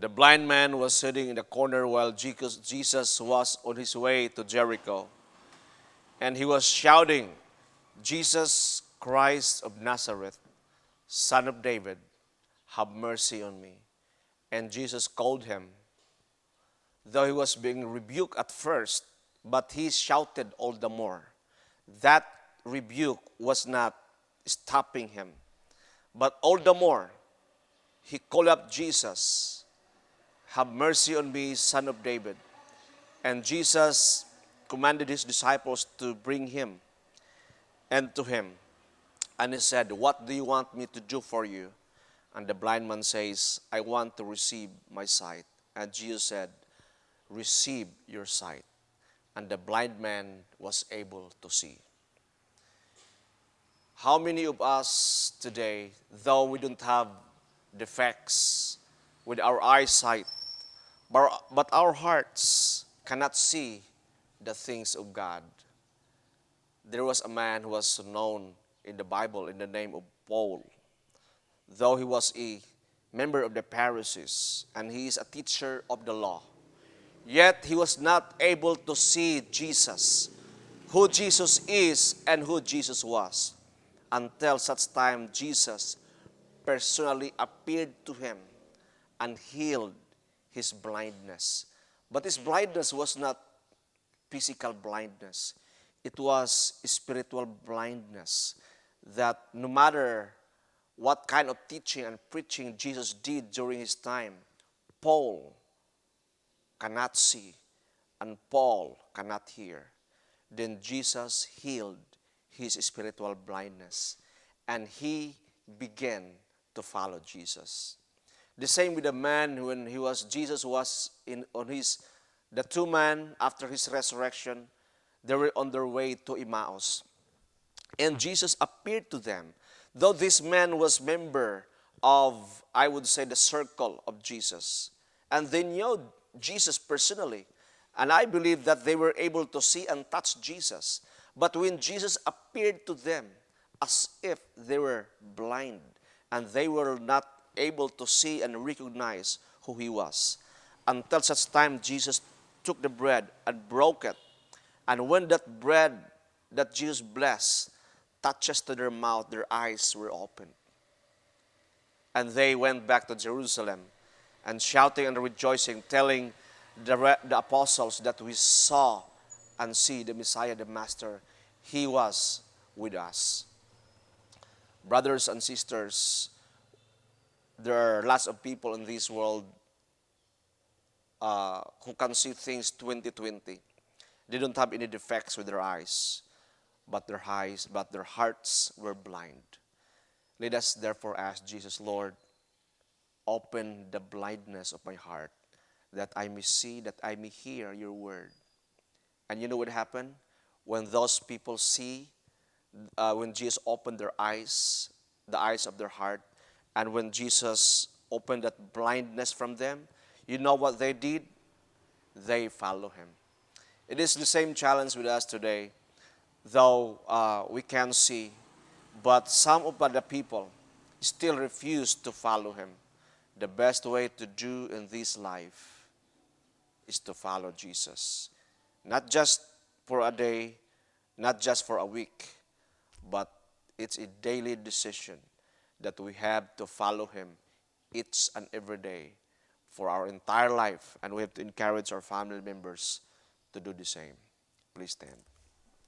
The blind man was sitting in the corner while Jesus was on his way to Jericho. And he was shouting, Jesus Christ of Nazareth, Son of David, have mercy on me. And Jesus called him. Though he was being rebuked at first, but he shouted all the more. That rebuke was not stopping him, but all the more he called up Jesus, have mercy on me, Son of David. And Jesus commanded his disciples to bring him and to him. And he said, what do you want me to do for you? And the blind man says, I want to receive my sight. And Jesus said, receive your sight. And the blind man was able to see. How many of us today, though we don't have defects with our eyesight, but our hearts cannot see the things of God? There was a man who was known in the Bible in the name of Paul. Though he was a member of the Pharisees and he is a teacher of the law, yet he was not able to see Jesus, who Jesus is and who Jesus was, until such time Jesus personally appeared to him and healed his blindness. But his blindness was not physical blindness. It was spiritual blindness, that no matter what kind of teaching and preaching Jesus did during his time, Paul cannot see and Paul cannot hear. Then Jesus healed his spiritual blindness and he began to follow Jesus. The same with the man when Jesus was the two men after his resurrection, they were on their way to Emmaus. And Jesus appeared to them. Though this man was member of, I would say, the circle of Jesus. And they knew Jesus personally. And I believe that they were able to see and touch Jesus. But when Jesus appeared to them, as if they were blind, and they were not able to see and recognize who he was. Until such time, Jesus took the bread and broke it. And when that bread that Jesus blessed touches to their mouth, their eyes were opened. And they went back to Jerusalem and shouting and rejoicing, telling the apostles that we saw and see the Messiah, the Master. He was with us. Brothers and sisters, there are lots of people in this world who can see things 20/20. They don't have any defects with their eyes, but their hearts were blind. Let us therefore ask Jesus, Lord, open the blindness of my heart, that I may see, that I may hear your word. And you know what happened? When those people see, when Jesus opened their eyes, the eyes of their heart, and when Jesus opened that blindness from them, you know what they did? They follow him. It is the same challenge with us today, though we can see, but some of the people still refuse to follow him. The best way to do in this life is to follow Jesus. Not just for a day, not just for a week, but it's a daily decision that we have to follow him each and every day for our entire life. And we have to encourage our family members to do the same. Please stand.